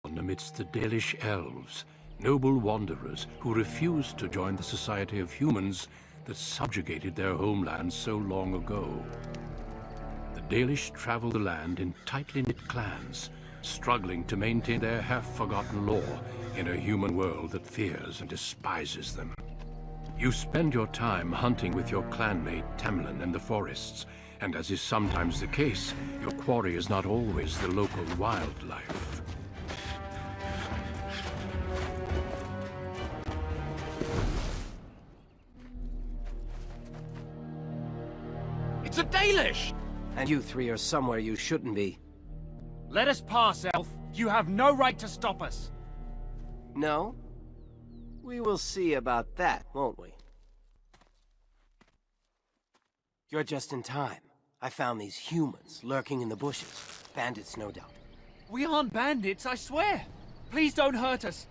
amidst the Dalish elves, noble wanderers who refused to join the society of humans that subjugated their homeland so long ago. The Dalish travel the land in tightly knit clans, struggling to maintain their half-forgotten lore in a human world that fears and despises them. You spend your time hunting with your clanmate Tamlin in the forests, and as is sometimes the case, your quarry is not always the local wildlife. It's a Dalish! And you three are somewhere you shouldn't be. Let us pass, Elf. You have no right to stop us. No? We will see about that, won't we? You're just in time. I found these humans lurking in the bushes. Bandits, no doubt. We aren't bandits, I swear. Please don't hurt us.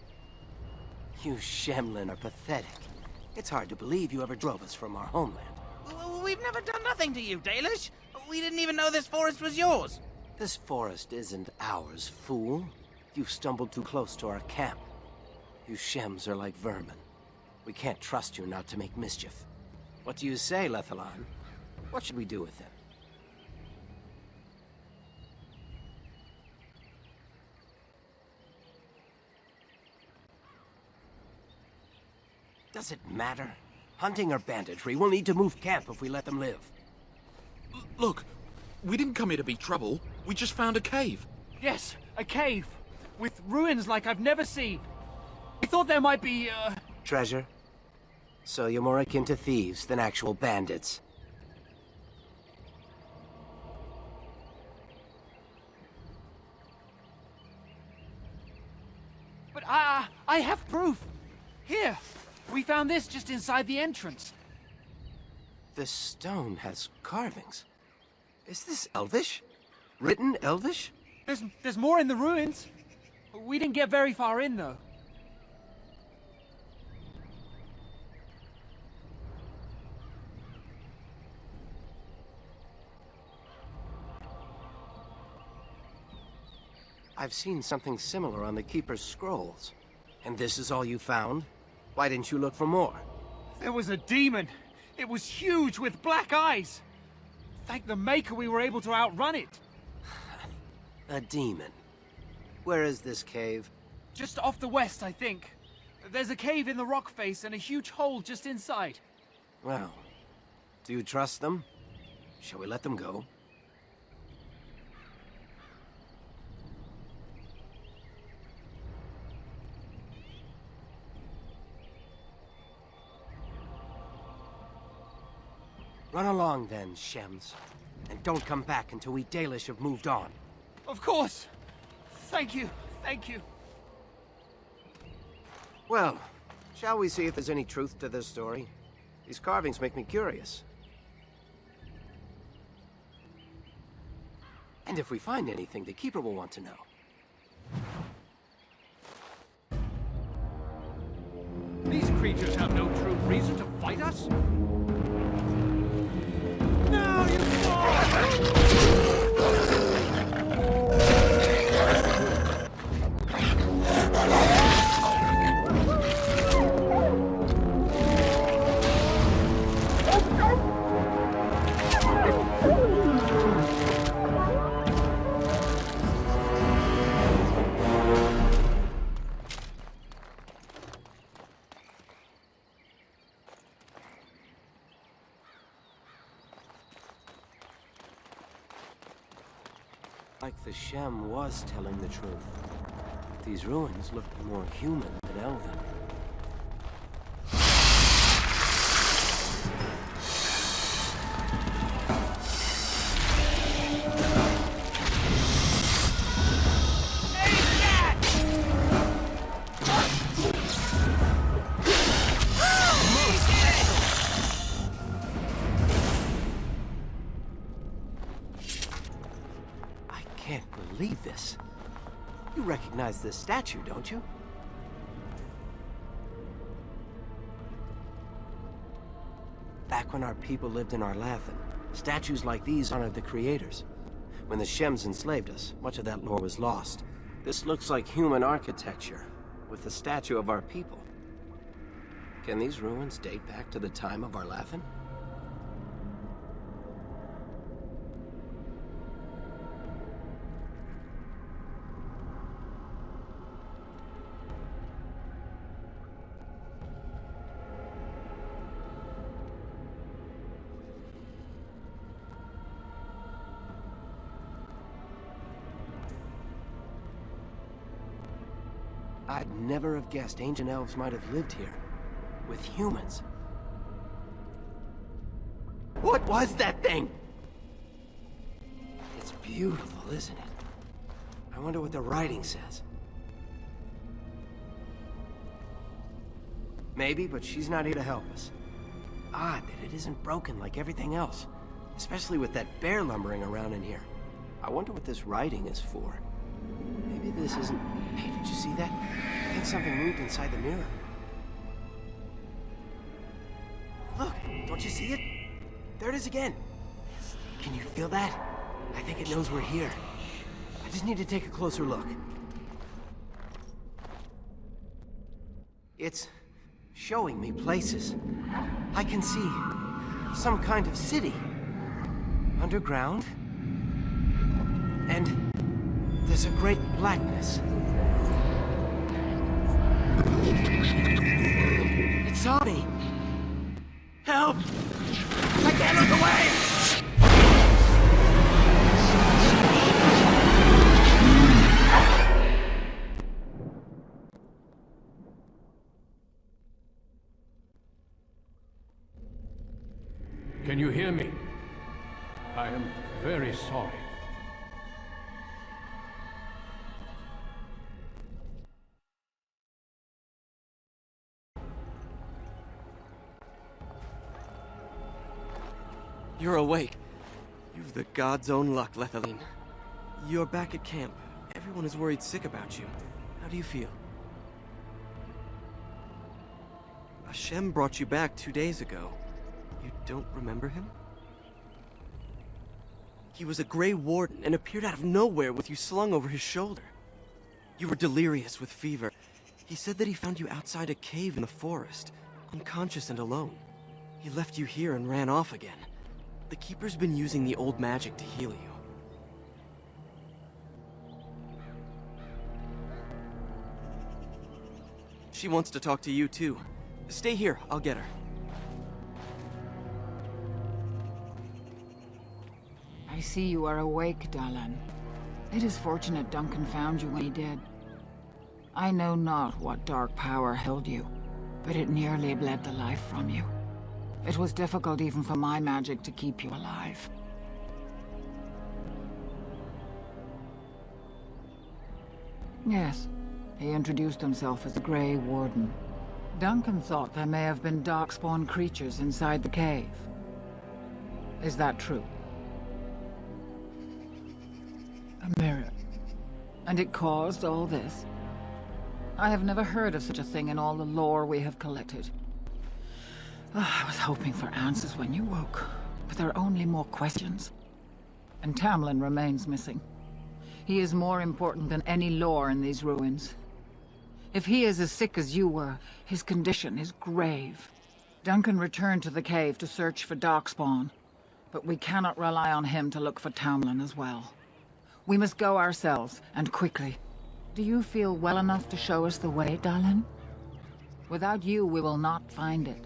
You Shemlin are pathetic. It's hard to believe you ever drove us from our homeland. We've never done nothing to you, Dalish. We didn't even know this forest was yours. This forest isn't ours, fool. You've stumbled too close to our camp. You Shems are like vermin. We can't trust you not to make mischief. What do you say, Lethalon? What should we do with him? Does it matter? Hunting or banditry, we'll need to move camp if we let them live. Look, we didn't come here to be trouble. We just found a cave. Yes, a cave. With ruins like I've never seen. We thought there might be, Treasure? So you're more akin to thieves than actual bandits. But I have proof. Here, we found this just inside the entrance. This stone has carvings. Is this Elvish? Written Elvish? There's more in the ruins. We didn't get very far in, though. I've seen something similar on the Keeper's scrolls. And this is all you found? Why didn't you look for more? There was a demon. It was huge with black eyes. Thank the Maker we were able to outrun it. A demon. Where is this cave? Just off the west, I think. There's a cave in the rock face and a huge hole just inside. Well, do you trust them? Shall we let them go? Run along then, Shems. And don't come back until we Dalish have moved on. Of course. Thank you. Thank you. Well, shall we see if there's any truth to this story? These carvings make me curious. And if we find anything, the Keeper will want to know. These creatures have no true reason to fight us? Now you fall! Like the Shem was telling the truth. These ruins look more human than elven. Believe this. You recognize this statue, don't you? Back when our people lived in Arlathan, statues like these honored the creators. When the Shems enslaved us, much of that lore was lost. This looks like human architecture, with the statue of our people. Can these ruins date back to the time of our Laughing? I'd never have guessed ancient elves might have lived here. With humans. What was that thing? It's beautiful, isn't it? I wonder what the writing says. Maybe, but she's not here to help us. Odd that it isn't broken like everything else. Especially with that bear lumbering around in here. I wonder what this writing is for. Maybe this isn't... Hey, did you see that? I think something moved inside the mirror. Look, don't you see it? There it is again. Can you feel that? I think it knows we're here. I just need to take a closer look. It's showing me places. I can see some kind of city. Underground. And there's a great blackness. It saw me. Help! I can't look away! Can you hear me? I am very sorry. You're awake. You've the god's own luck, Lethaline. You're back at camp. Everyone is worried sick about you. How do you feel? Hashem brought you back 2 days ago. You don't remember him? He was a Grey Warden and appeared out of nowhere with you slung over his shoulder. You were delirious with fever. He said that he found you outside a cave in the forest, unconscious and alone. He left you here and ran off again. The Keeper's been using the old magic to heal you. She wants to talk to you, too. Stay here, I'll get her. I see you are awake, Dalan. It is fortunate Duncan found you when he did. I know not what dark power held you, but it nearly bled the life from you. It was difficult even for my magic to keep you alive. Yes, he introduced himself as the Grey Warden. Duncan thought there may have been darkspawn creatures inside the cave. Is that true? A mirror. And it caused all this? I have never heard of such a thing in all the lore we have collected. I was hoping for answers when you woke, but there are only more questions. And Tamlin remains missing. He is more important than any lore in these ruins. If he is as sick as you were, his condition is grave. Duncan returned to the cave to search for Darkspawn, but we cannot rely on him to look for Tamlin as well. We must go ourselves, and quickly. Do you feel well enough to show us the way, Dalan? Without you, we will not find it.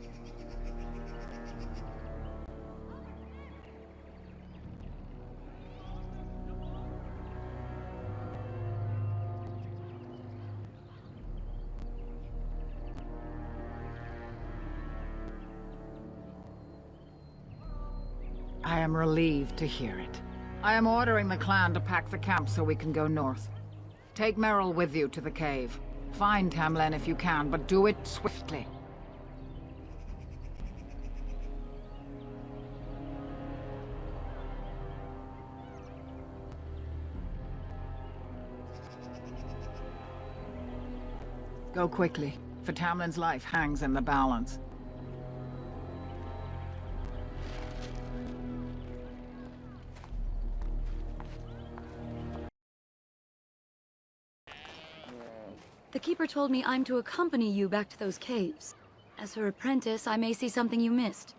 I am relieved to hear it. I am ordering the clan to pack the camp so we can go north. Take Merrill with you to the cave. Find Tamlin if you can, but do it swiftly. Go quickly, for Tamlin's life hangs in the balance. The Keeper told me I'm to accompany you back to those caves. As her apprentice, I may see something you missed.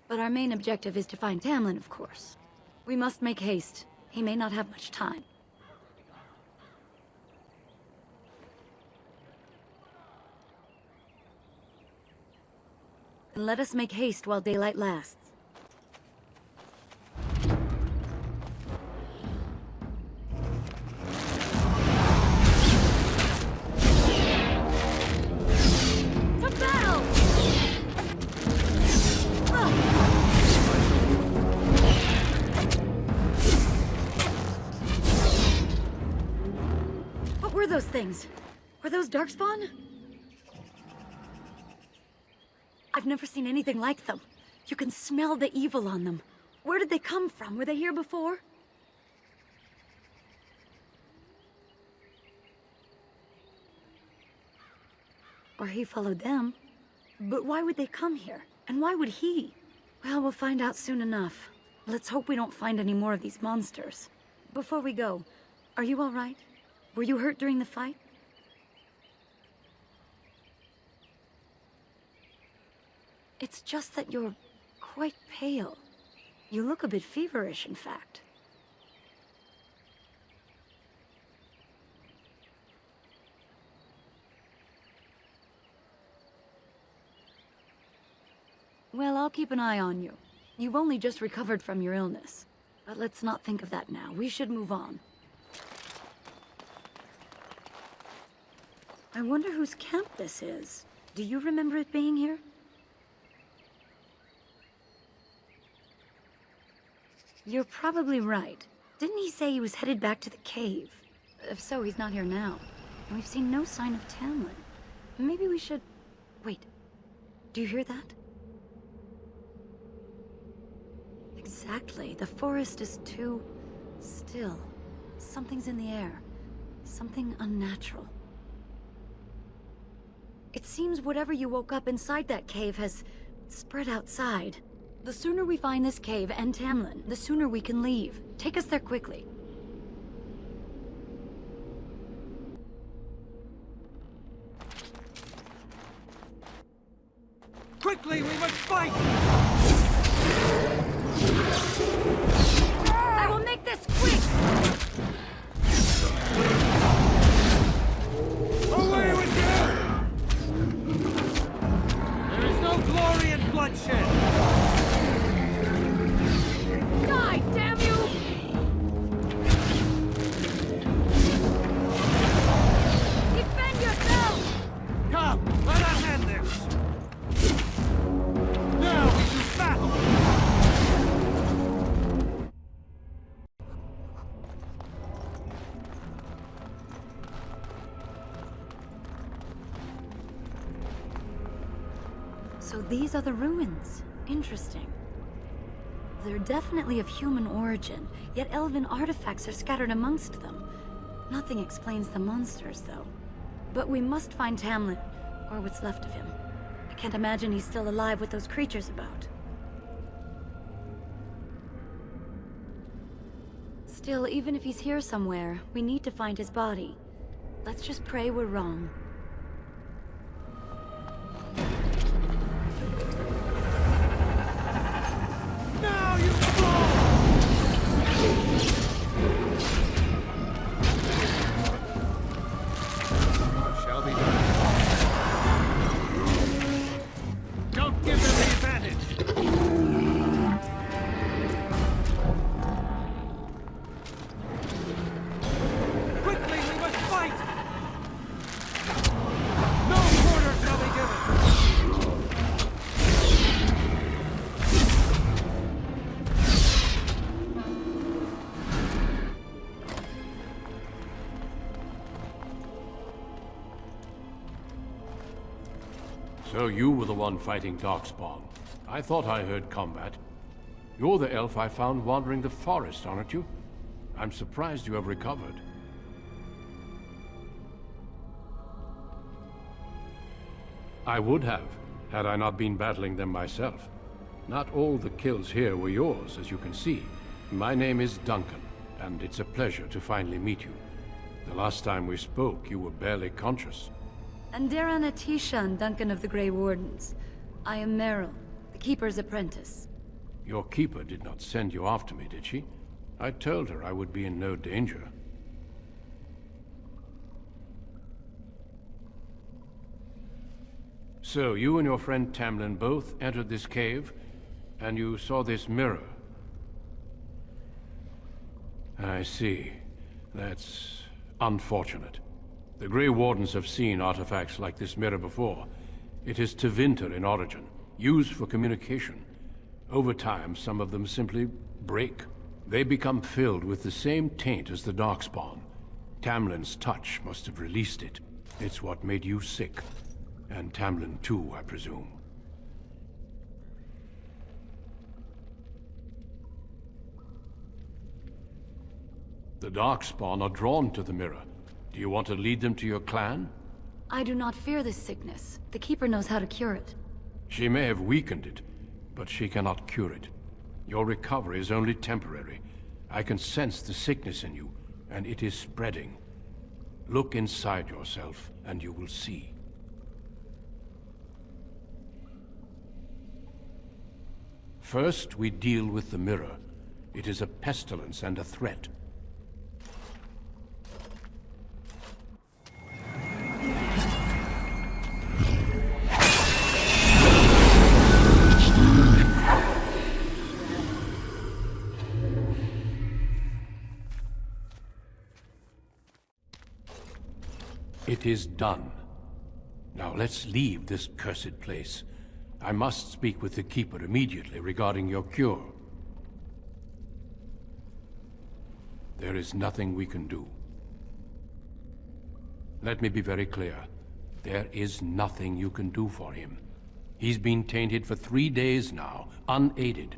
But our main objective is to find Tamlin, of course. We must make haste. He may not have much time. Then let us make haste while daylight lasts. Those things? Were those Darkspawn? I've never seen anything like them. You can smell the evil on them. Where did they come from? Were they here before? Or he followed them. But why would they come here? And why would he? Well, we'll find out soon enough. Let's hope we don't find any more of these monsters. Before we go, are you all right? Were you hurt during the fight? It's just that you're quite pale. You look a bit feverish, in fact. Well, I'll keep an eye on you. You've only just recovered from your illness. But let's not think of that now. We should move on. I wonder whose camp this is. Do you remember it being here? You're probably right. Didn't he say he was headed back to the cave? If so, he's not here now. And we've seen no sign of Tamlin. Maybe we should... Wait. Do you hear that? Exactly. The forest is too... still. Something's in the air. Something unnatural. It seems whatever you woke up inside that cave has spread outside. The sooner we find this cave and Tamlin, the sooner we can leave. Take us there quickly. Quickly, we must fight! I will make this quick! Away with you! There is no glory in bloodshed! Die, damn you! Defend yourself! Come, let us end this! Now we do battle! So these are the ruins. Interesting. They're definitely of human origin, yet elven artifacts are scattered amongst them. Nothing explains the monsters, though. But we must find Tamlin, or what's left of him. I can't imagine he's still alive with those creatures about. Still, even if he's here somewhere, we need to find his body. Let's just pray we're wrong. Now you fall! Shall be done. Don't give them the advantage! Quickly, we must fight! No quarter shall be given! So you were the one fighting Darkspawn. I thought I heard combat. You're the elf I found wandering the forest, aren't you? I'm surprised you have recovered. I would have, had I not been battling them myself. Not all the kills here were yours, as you can see. My name is Duncan, and it's a pleasure to finally meet you. The last time we spoke, you were barely conscious. Andera Natisha and Duncan of the Grey Wardens. I am Meryl, the Keeper's apprentice. Your keeper did not send you after me, did she? I told her I would be in no danger. So, you and your friend Tamlin both entered this cave, and you saw this mirror. I see. That's unfortunate. The Grey Wardens have seen artifacts like this mirror before. It is Tevinter in origin, used for communication. Over time, some of them simply break. They become filled with the same taint as the Darkspawn. Tamlin's touch must have released it. It's what made you sick. And Tamlin too, I presume. The Darkspawn are drawn to the mirror. Do you want to lead them to your clan? I do not fear this sickness. The Keeper knows how to cure it. She may have weakened it, but she cannot cure it. Your recovery is only temporary. I can sense the sickness in you, and it is spreading. Look inside yourself, and you will see. First, we deal with the mirror. It is a pestilence and a threat. It is done. Now let's leave this cursed place. I must speak with the Keeper immediately regarding your cure. There is nothing we can do. Let me be very clear. There is nothing you can do for him. He's been tainted for 3 days now, unaided.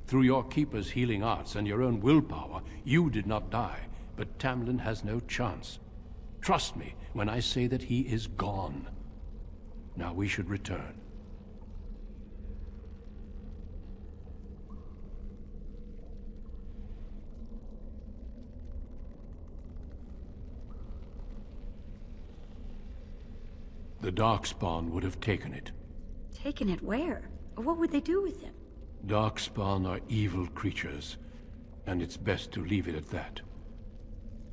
Through your Keeper's healing arts and your own willpower, you did not die, but Tamlin has no chance. Trust me when I say that he is gone. Now we should return. The Darkspawn would have taken it. Taken it where? What would they do with him? Darkspawn are evil creatures, and it's best to leave it at that.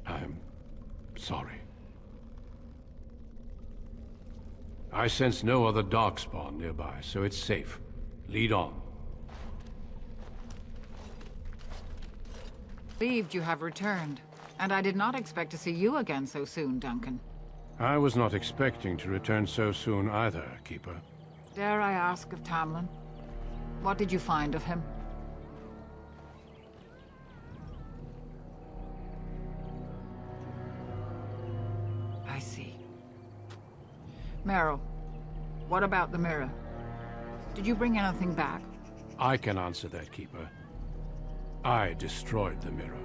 I'm sorry. I sense no other Darkspawn nearby, so it's safe. Lead on. Relieved you have returned. And I did not expect to see you again so soon, Duncan. I was not expecting to return so soon either, Keeper. Dare I ask of Tamlin? What did you find of him? I see. Meryl, what about the mirror? Did you bring anything back? I can answer that, Keeper. I destroyed the mirror.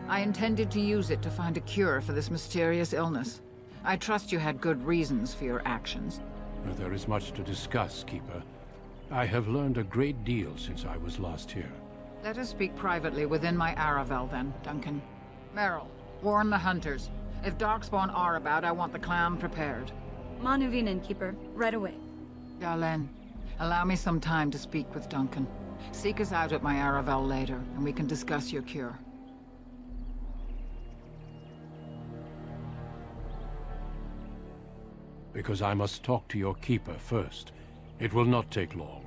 I intended to use it to find a cure for this mysterious illness. I trust you had good reasons for your actions. There is much to discuss, Keeper. I have learned a great deal since I was last here. Let us speak privately within my Aravel then, Duncan. Meryl, warn the hunters. If Darkspawn are about, I want the clan prepared. Manuvinen, Keeper. Right away. Darlene, allow me some time to speak with Duncan. Seek us out at my Aravel later, and we can discuss your cure. Because I must talk to your Keeper first. It will not take long.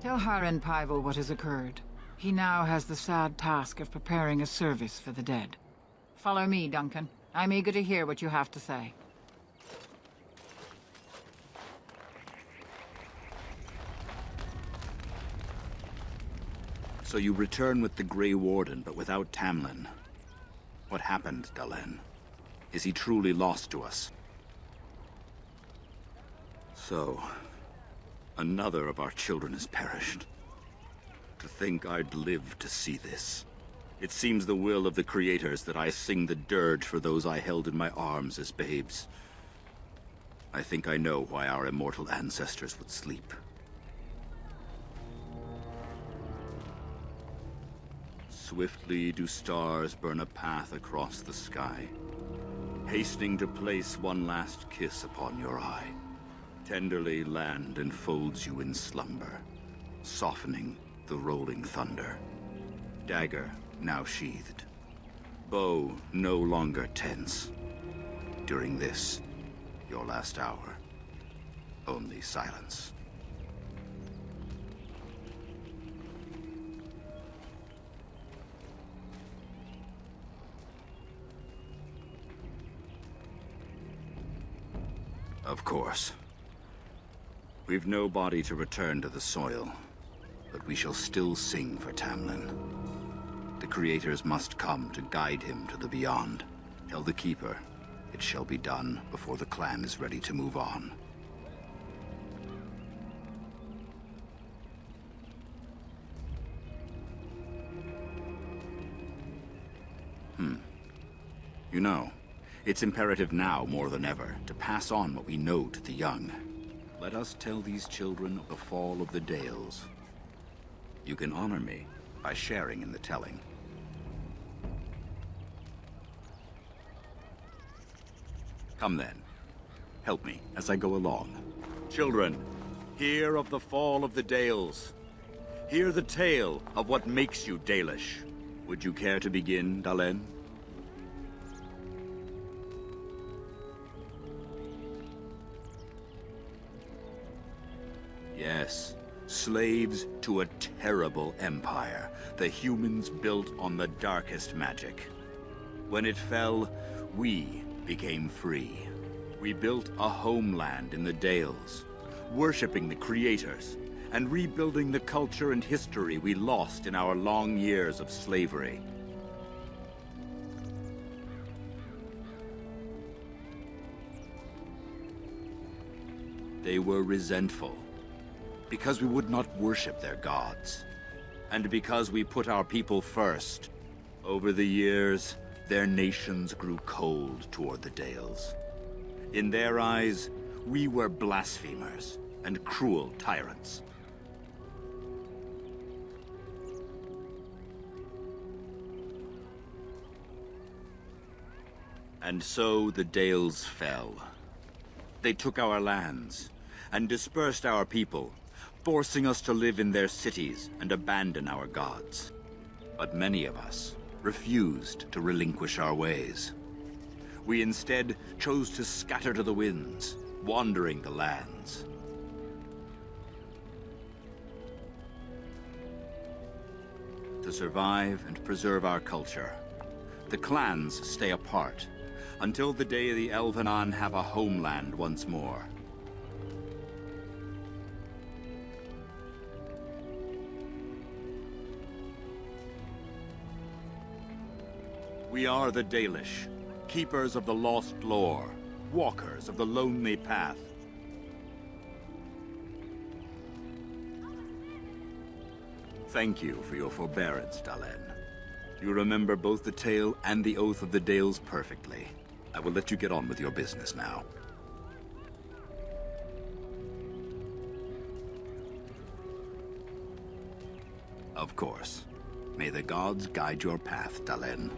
Tell Haren Paival what has occurred. He now has the sad task of preparing a service for the dead. Follow me, Duncan. I'm eager to hear what you have to say. So you return with the Grey Warden, but without Tamlin. What happened, Dallen? Is he truly lost to us? So, another of our children has perished. To think I'd live to see this. It seems the will of the Creators that I sing the dirge for those I held in my arms as babes. I think I know why our immortal ancestors would sleep. Swiftly do stars burn a path across the sky. hastening to place one last kiss upon your eye. Tenderly land enfolds you in slumber, softening the rolling thunder. Dagger now sheathed, bow no longer tense. During this, your last hour, only silence. Of course. We've no body to return to the soil, but we shall still sing for Tamlin. The creators must come to guide him to the beyond. Tell the Keeper, it shall be done before the clan is ready to move on. You know, it's imperative now more than ever to pass on what we know to the young. Let us tell these children of the fall of the Dales. You can honor me by sharing in the telling. Come then. Help me as I go along. Children, hear of the fall of the Dales. Hear the tale of what makes you Dalish. Would you care to begin, Dalen? Yes, slaves to a terrible empire the humans built on the darkest magic. When it fell, we became free. We built a homeland in the Dales, worshipping the creators, and rebuilding the culture and history we lost in our long years of slavery. They were resentful, because we would not worship their gods, and because we put our people first. Over the years, their nations grew cold toward the Dales. In their eyes, we were blasphemers and cruel tyrants. And so the Dales fell. They took our lands and dispersed our people, forcing us to live in their cities and abandon our gods. But many of us refused to relinquish our ways. We instead chose to scatter to the winds, wandering the lands. To survive and preserve our culture, the clans stay apart until the day the Elvenan have a homeland once more. We are the Dalish, keepers of the lost lore, walkers of the lonely path. Thank you for your forbearance, Dalen. You remember both the tale and the Oath of the Dales perfectly. I will let you get on with your business now. Of course. May the gods guide your path, Dalen.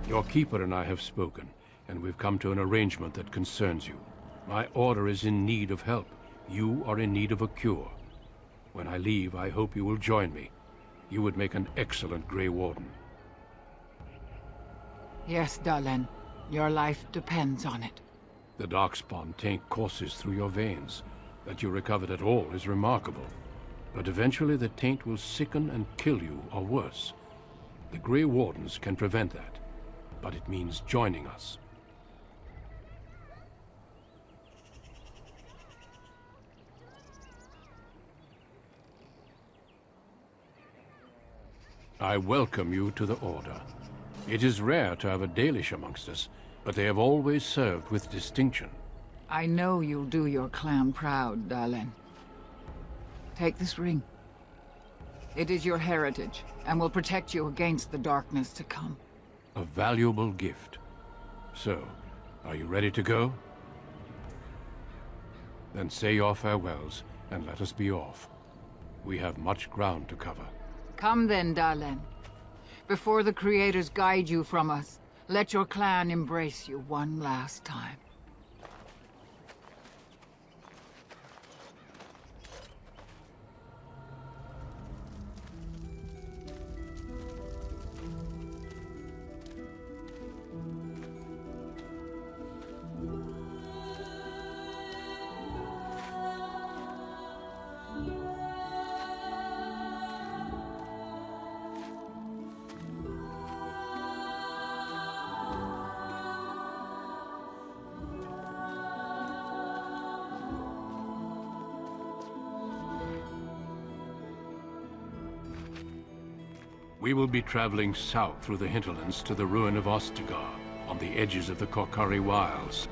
Your Keeper and I have spoken, and we've come to an arrangement that concerns you. My order is in need of help. You are in need of a cure. When I leave, I hope you will join me. You would make an excellent Grey Warden. Yes, Dalen. Your life depends on it. The Darkspawn taint courses through your veins. That you recovered at all is remarkable. But eventually the taint will sicken and kill you, or worse. The Grey Wardens can prevent that, but it means joining us. I welcome you to the Order. It is rare to have a Dalish amongst us, but they have always served with distinction. I know you'll do your clan proud, Dalen. Take this ring. It is your heritage, and will protect you against the darkness to come. A valuable gift. So, are you ready to go? Then say your farewells, and let us be off. We have much ground to cover. Come then, Dalen. Before the Creators guide you from us, let your clan embrace you one last time. We will be traveling south through the hinterlands to the ruin of Ostagar, on the edges of the Korkari Wilds.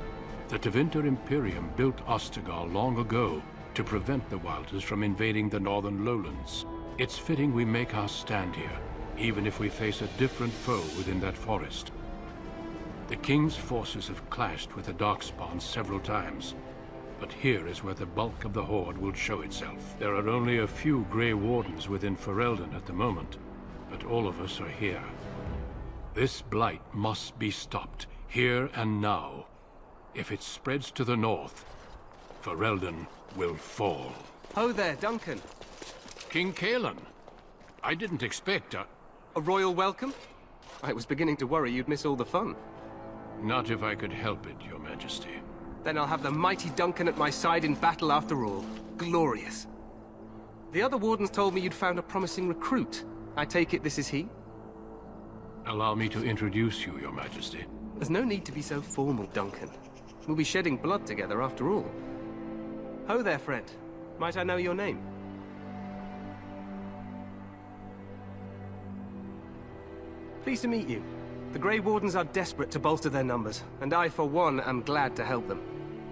The Tevinter Imperium built Ostagar long ago to prevent the Wilders from invading the northern lowlands. It's fitting we make our stand here, even if we face a different foe within that forest. The King's forces have clashed with the Darkspawn several times, but here is where the bulk of the Horde will show itself. There are only a few Grey Wardens within Ferelden at the moment, but all of us are here. This blight must be stopped, here and now. If it spreads to the north, Ferelden will fall. Ho there, Duncan. King Kaelan, I didn't expect a royal welcome? I was beginning to worry you'd miss all the fun. Not if I could help it, Your Majesty. Then I'll have the mighty Duncan at my side in battle after all. Glorious. The other wardens told me you'd found a promising recruit. I take it this is he? Allow me to introduce you, Your Majesty. There's no need to be so formal, Duncan. We'll be shedding blood together after all. Ho there, friend. Might I know your name? Pleased to meet you. The Grey Wardens are desperate to bolster their numbers, and I, for one, am glad to help them.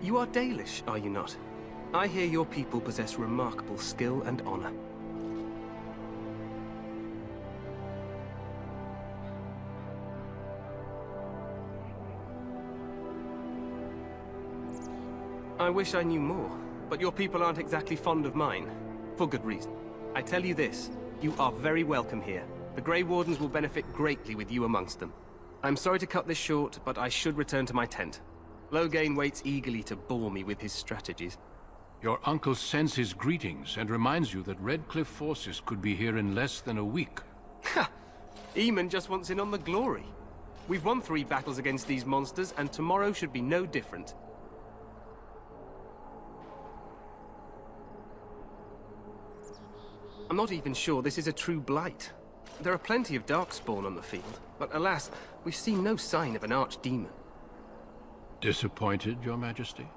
You are Dalish, are you not? I hear your people possess remarkable skill and honor. I wish I knew more, but your people aren't exactly fond of mine. For good reason. I tell you this, you are very welcome here. The Grey Wardens will benefit greatly with you amongst them. I'm sorry to cut this short, but I should return to my tent. Loghain waits eagerly to bore me with his strategies. Your uncle sends his greetings and reminds you that Redcliffe forces could be here in less than a week. Ha! Eamon just wants in on the glory. We've won 3 battles against these monsters, and tomorrow should be no different. I'm not even sure this is a true blight. There are plenty of Darkspawn on the field, but alas, we've seen no sign of an archdemon. Disappointed, Your Majesty?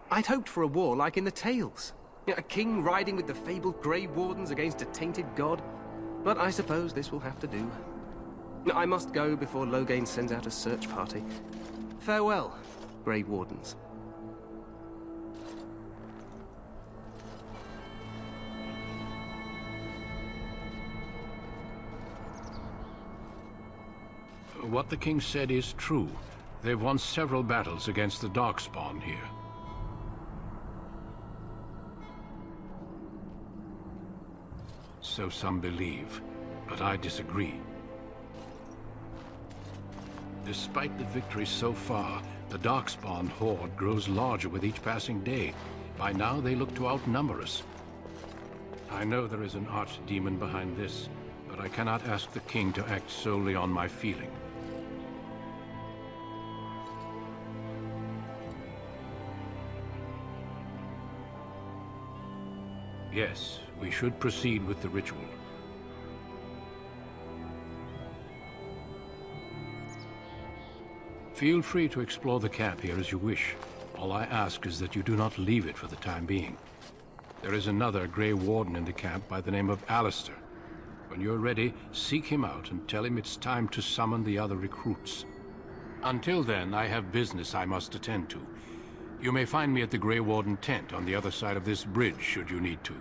I'd hoped for a war like in the tales. A king riding with the fabled Grey Wardens against a tainted god. But I suppose this will have to do. I must go before Loghain sends out a search party. Farewell, Grey Wardens. What the king said is true. They've won several battles against the Darkspawn here. So some believe, but I disagree. Despite the victory so far, the Darkspawn horde grows larger with each passing day. By now, they look to outnumber us. I know there is an archdemon behind this, but I cannot ask the king to act solely on my feeling. Yes, we should proceed with the ritual. Feel free to explore the camp here as you wish. All I ask is that you do not leave it for the time being. There is another Grey Warden in the camp by the name of Alistair. When you're ready, seek him out and tell him it's time to summon the other recruits. Until then, I have business I must attend to. You may find me at the Grey Warden tent on the other side of this bridge, should you need to.